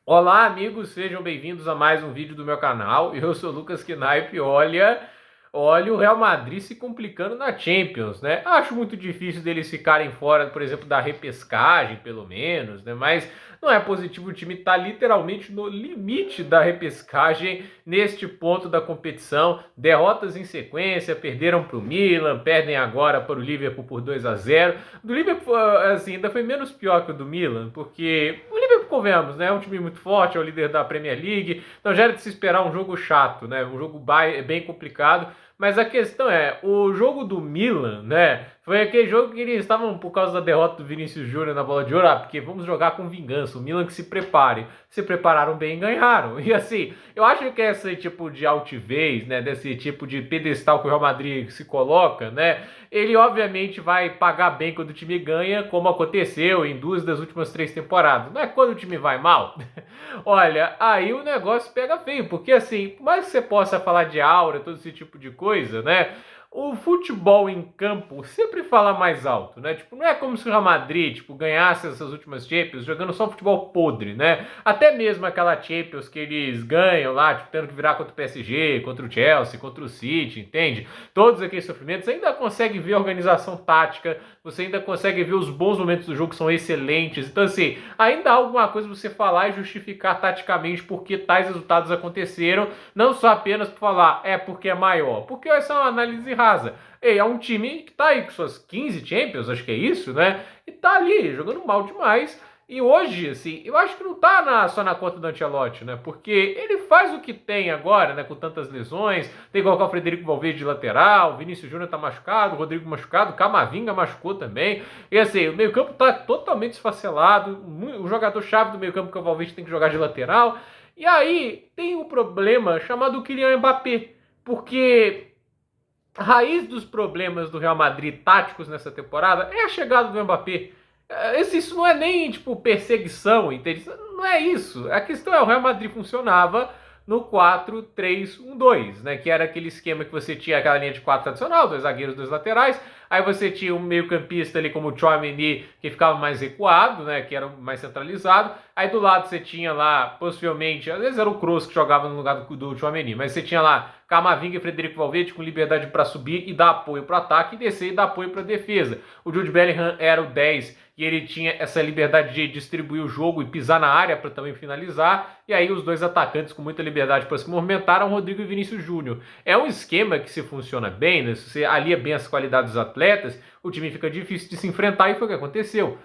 Olá, amigos, sejam bem-vindos a mais um vídeo do meu canal. Eu sou o Lucas Knaip. Olha o Real Madrid se complicando na Champions, né? Acho muito difícil deles ficarem fora, por exemplo, da repescagem, pelo menos, né? Mas não é positivo, o time tá literalmente no limite da repescagem neste ponto da competição. Derrotas em sequência, perderam para o Milan, perdem agora para o Liverpool por 2-0. Do Liverpool, assim, ainda foi menos pior que o do Milan, porque o Liverpool, convenhamos, né? É um time muito forte, é o líder da Premier League, então já era de se esperar um jogo chato, né? Um jogo bem complicado. Mas a questão é, o jogo do Milan, né? Foi aquele jogo que eles estavam, por causa da derrota do Vinícius Júnior na bola de ouro, porque vamos jogar com vingança, o Milan que se prepare. Se prepararam bem e ganharam. E assim, eu acho que esse tipo de altivez, né? Desse tipo de pedestal que o Real Madrid se coloca, né? Ele obviamente vai pagar bem quando o time ganha, como aconteceu em 2 das últimas 3 temporadas. Não é quando o time vai mal? Olha, aí o negócio pega feio, porque assim, por mais que você possa falar de aura, todo esse tipo de coisa, né? O futebol em campo sempre fala mais alto, né? Tipo, não é como se o Real Madrid, tipo, ganhasse essas últimas Champions jogando só futebol podre, né? Até mesmo aquela Champions que eles ganham lá, tipo, tendo que virar contra o PSG, contra o Chelsea, contra o City, entende? Todos aqueles sofrimentos, ainda consegue ver a organização tática, você ainda consegue ver os bons momentos do jogo que são excelentes. Então, assim, ainda há alguma coisa você falar e justificar taticamente por que tais resultados aconteceram, não só apenas por falar, é porque é maior, porque essa é uma análise rasa. É um time que tá aí com suas 15 Champions, acho que é isso, né? E tá ali jogando mal demais. E hoje, assim, eu acho que não tá só na conta do Ancelotti, né? Porque ele faz o que tem agora, né? Com tantas lesões. Tem que colocar o Frederico Valverde de lateral, o Vinícius Júnior tá machucado, o Rodrigo machucado, o Camavinga machucou também. E assim, o meio-campo tá totalmente esfacelado. O jogador-chave do meio-campo, que é o Valverde, tem que jogar de lateral. E aí tem um problema chamado Kylian Mbappé. Porque a raiz dos problemas do Real Madrid táticos nessa temporada é a chegada do Mbappé. Isso não é nem, tipo, perseguição, entende? Não é isso. A questão é, o Real Madrid funcionava no 4-3-1-2, né? Que era aquele esquema que você tinha aquela linha de 4 tradicional, 2 zagueiros, 2 laterais. Aí você tinha um meio-campista ali como o Tchouaméni, que ficava mais recuado, né? Que era mais centralizado. Aí do lado você tinha lá, possivelmente, às vezes era o Kroos que jogava no lugar do Tchouaméni, mas você tinha lá Camavinga e Frederico Valverde com liberdade para subir e dar apoio para o ataque e descer e dar apoio para a defesa. O Jude Bellingham era o 10 e ele tinha essa liberdade de distribuir o jogo e pisar na área para também finalizar. E aí os dois atacantes com muita liberdade para se movimentar eram Rodrigo e Vinícius Júnior. É um esquema que se funciona bem, né? Se você alia bem as qualidades dos atletas, o time fica difícil de se enfrentar e foi o que aconteceu.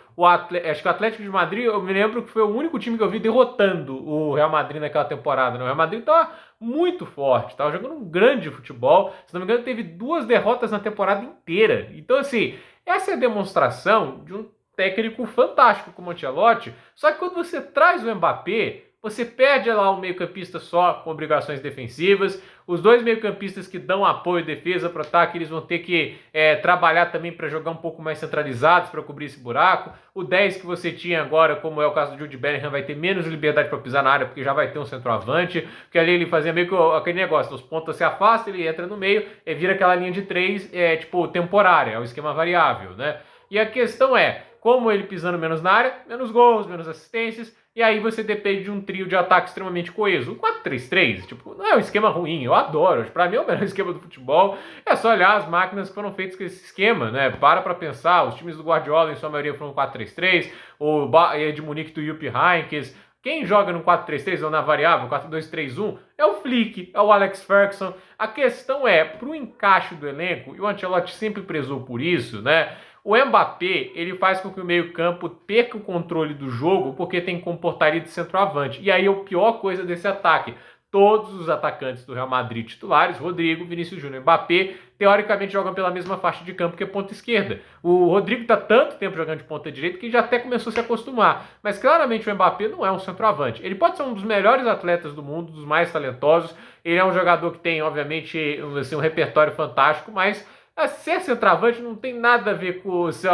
Acho que o Atlético de Madrid, eu me lembro que foi o único time que eu vi derrotando o Real Madrid naquela temporada. Né? O Real Madrid estava muito forte, estava jogando um grande futebol. Se não me engano, teve 2 derrotas na temporada inteira. Então, assim, essa é a demonstração de um técnico fantástico como o Ancelotti, só que quando você traz o Mbappé, você perde lá um meio-campista só com obrigações defensivas, os 2 meio-campistas que dão apoio e defesa para o ataque, eles vão ter que trabalhar também para jogar um pouco mais centralizados para cobrir esse buraco. O 10 que você tinha agora, como é o caso do Jude Bellingham, vai ter menos liberdade para pisar na área, porque já vai ter um centroavante, porque ali ele fazia meio que aquele negócio, os pontas se afastam, ele entra no meio, e vira aquela linha de 3, tipo, temporária, é o esquema variável, né? E a questão é, como ele pisando menos na área, menos gols, menos assistências, e aí você depende de um trio de ataque extremamente coeso. O 4-3-3, tipo, não é um esquema ruim, eu adoro. Pra mim é o melhor esquema do futebol. É só olhar as máquinas que foram feitas com esse esquema, né? Para pensar, os times do Guardiola, em sua maioria, foram 4-3-3, o Bayern de Munique do Jupp Heynckes. Quem joga no 4-3-3 ou na variável 4-2-3-1 é o Flick, é o Alex Ferguson. A questão é, pro encaixe do elenco, e o Ancelotti sempre prezou por isso, né? O Mbappé, ele faz com que o meio-campo perca o controle do jogo porque tem comportaria de centroavante. E aí é a pior coisa desse ataque. Todos os atacantes do Real Madrid titulares, Rodrigo, Vinícius Júnior e Mbappé, teoricamente jogam pela mesma faixa de campo que a ponta esquerda. O Rodrigo está tanto tempo jogando de ponta direita que já até começou a se acostumar. Mas claramente o Mbappé não é um centroavante. Ele pode ser um dos melhores atletas do mundo, dos mais talentosos. Ele é um jogador que tem, obviamente, assim, um repertório fantástico, mas ser centroavante não tem nada a ver com, assim,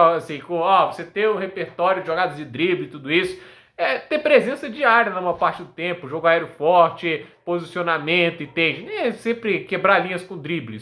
você ter um repertório de jogadas de drible e tudo isso. É ter presença diária na maior parte do tempo, jogo aéreo forte, posicionamento, entende? Nem é sempre quebrar linhas com drible.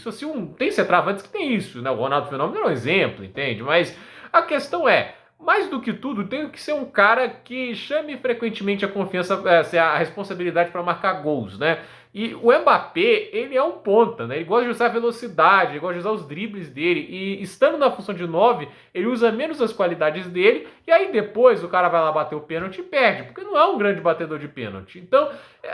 Tem centroavantes que tem isso, né? O Ronaldo Fenômeno é um exemplo, entende? Mas a questão é, mais do que tudo, tem que ser um cara que chame frequentemente a confiança, a responsabilidade para marcar gols, né? E o Mbappé, ele é um ponta, né? Ele gosta de usar a velocidade, ele gosta de usar os dribles dele. E estando na função de 9, ele usa menos as qualidades dele. E aí depois o cara vai lá bater o pênalti e perde, porque não é um grande batedor de pênalti. Então,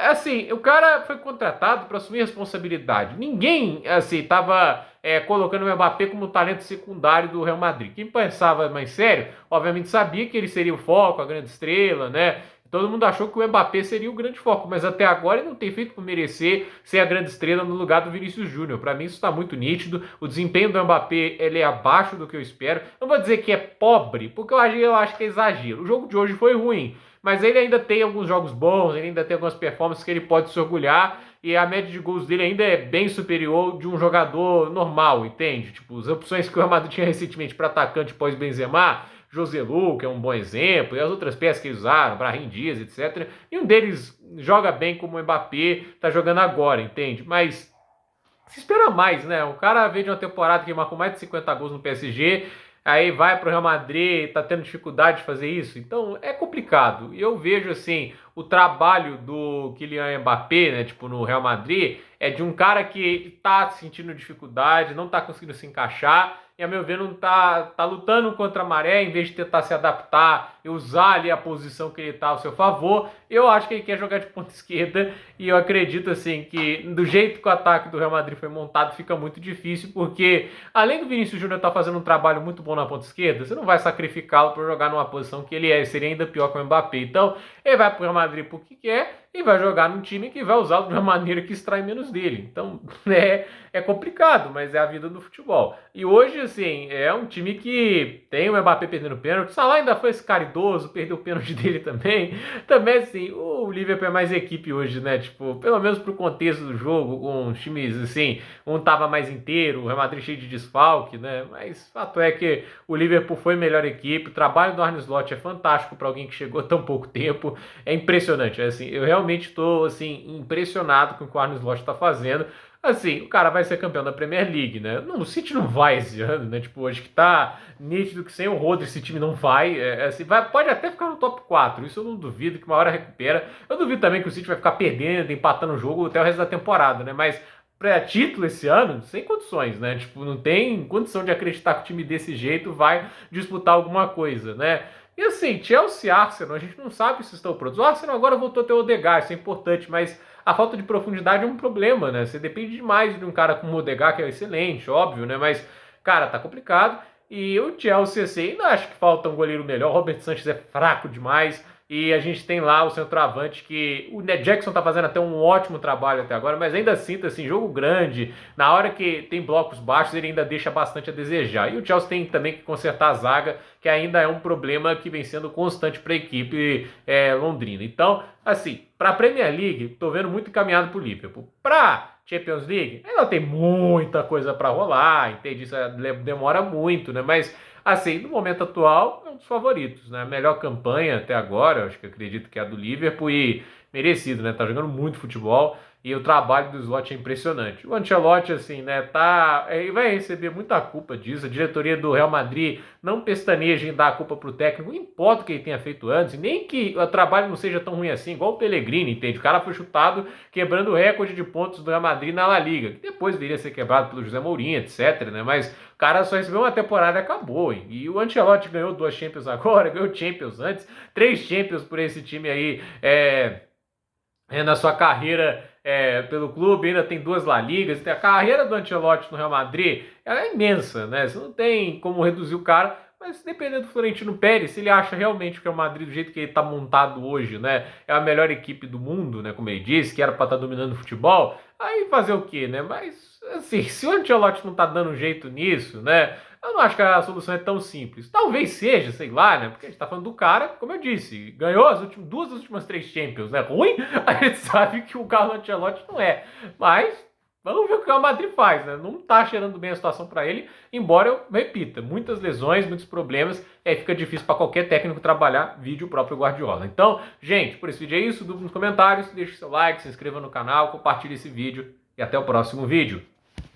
assim, o cara foi contratado para assumir responsabilidade. Ninguém, assim, tava colocando o Mbappé como talento secundário do Real Madrid. Quem pensava mais sério, obviamente sabia que ele seria o foco, a grande estrela, né? Todo mundo achou que o Mbappé seria o grande foco, mas até agora ele não tem feito por merecer ser a grande estrela no lugar do Vinícius Júnior. Para mim isso está muito nítido. O desempenho do Mbappé ele é abaixo do que eu espero. Não vou dizer que é pobre, porque eu acho que é exagero. O jogo de hoje foi ruim, mas ele ainda tem alguns jogos bons, ele ainda tem algumas performances que ele pode se orgulhar e a média de gols dele ainda é bem superior de um jogador normal, entende? Tipo, as opções que o Real Madrid tinha recentemente para atacante pós-Benzema, Joselu, que é um bom exemplo, e as outras peças que eles usaram, Brahim Dias, etc. E um deles joga bem como o Mbappé tá jogando agora, entende? Mas se espera mais, né? O cara veio de uma temporada que marcou mais de 50 gols no PSG, aí vai pro Real Madrid, tá tendo dificuldade de fazer isso. Então é complicado. E eu vejo assim, o trabalho do Kylian Mbappé, né, tipo no Real Madrid, é de um cara que tá sentindo dificuldade, não tá conseguindo se encaixar, e a meu ver não tá lutando contra a maré, em vez de tentar se adaptar e usar ali a posição que ele tá ao seu favor. Eu acho que ele quer jogar de ponta esquerda, e eu acredito assim que do jeito que o ataque do Real Madrid foi montado, fica muito difícil, porque além do Vinícius Júnior estar fazendo um trabalho muito bom na ponta esquerda, você não vai sacrificá-lo para jogar numa posição que ele seria ainda pior que o Mbappé. Então, ele vai pro Real Madrid porque quer e vai jogar num time que vai usá-lo de uma maneira que extrai menos dele. Então, é complicado, mas é a vida do futebol. E hoje, assim, é um time que tem o Mbappé perdendo pênalti. O Salah ainda foi esse caridoso, perdeu o pênalti dele também. Também, assim, o Liverpool é mais equipe hoje, né? Tipo, pelo menos pro contexto do jogo, com os times, assim, um tava mais inteiro, o Real Madrid cheio de desfalque, né? Mas fato é que o Liverpool foi melhor equipe. O trabalho do Arne Slot é fantástico para alguém que chegou há tão pouco tempo. É impressionante, assim, eu realmente estou assim impressionado com o que o Arne Slot está fazendo. Assim, o cara vai ser campeão da Premier League, né? Não, o City não vai esse ano, né? Tipo, hoje que tá nítido que sem o Rodri esse time não vai. Assim, pode até ficar no top 4, isso eu não duvido, que uma hora recupera. Eu duvido também que o City vai ficar perdendo, empatando o jogo até o resto da temporada, né? Mas para título esse ano, sem condições, né? Tipo, não tem condição de acreditar que o time desse jeito vai disputar alguma coisa, né? E assim, Chelsea e Arsenal, a gente não sabe se estão prontos. O Arsenal agora voltou a ter o Odegaard, isso é importante, mas a falta de profundidade é um problema, né? Você depende demais de um cara como o Odegaard, que é excelente, óbvio, né? Mas, cara, tá complicado. E o Chelsea, assim, ainda acho que falta um goleiro melhor. O Robert Sanchez é fraco demais. E a gente tem lá o centroavante que o Ned Jackson tá fazendo até um ótimo trabalho até agora, mas ainda assim, assim, jogo grande, na hora que tem blocos baixos, ele ainda deixa bastante a desejar. E o Chelsea tem também que consertar a zaga, que ainda é um problema que vem sendo constante para a equipe londrina. Então, assim, para a Premier League, tô vendo muito encaminhado pro Liverpool. Para Champions League, ainda tem muita coisa para rolar, entende? Isso demora muito, né? Mas assim, no momento atual, é um dos favoritos, né? A melhor campanha até agora, acho que acredito que é a do Liverpool e merecido, né? Tá jogando muito futebol e o trabalho do Slot é impressionante. O Ancelotti, assim, né, vai receber muita culpa disso. A diretoria do Real Madrid não pestaneja em dar a culpa pro técnico, não importa o que ele tenha feito antes, nem que o trabalho não seja tão ruim assim, igual o Pellegrini, entende? O cara foi chutado quebrando o recorde de pontos do Real Madrid na La Liga, que depois viria a ser quebrado pelo José Mourinho, etc, né? Mas o cara só recebeu uma temporada e acabou, hein? E o Ancelotti ganhou 2 Champions agora, ganhou Champions antes, 3 Champions por esse time aí, na sua carreira pelo clube, ainda tem 2 La Ligas. A carreira do Ancelotti no Real Madrid ela é imensa, né? Você não tem como reduzir o cara, mas dependendo do Florentino Pérez, se ele acha realmente que o Real Madrid, do jeito que ele está montado hoje, né, é a melhor equipe do mundo, né, como ele disse, que era para estar dominando o futebol, aí fazer o quê, né? Mas, assim, se o Ancelotti não tá dando jeito nisso, né, eu não acho que a solução é tão simples. Talvez seja, sei lá, né? Porque a gente tá falando do cara, como eu disse, ganhou as 2 das últimas 3 Champions, né? Ruim, a gente sabe que o Carlo Ancelotti não é. Mas vamos ver o que o Real Madrid faz, né? Não tá cheirando bem a situação para ele, embora eu repita, muitas lesões, muitos problemas, fica difícil para qualquer técnico trabalhar, vídeo o próprio Guardiola. Então, gente, por esse vídeo é isso, dúvida nos comentários, deixe seu like, se inscreva no canal, compartilhe esse vídeo e até o próximo vídeo.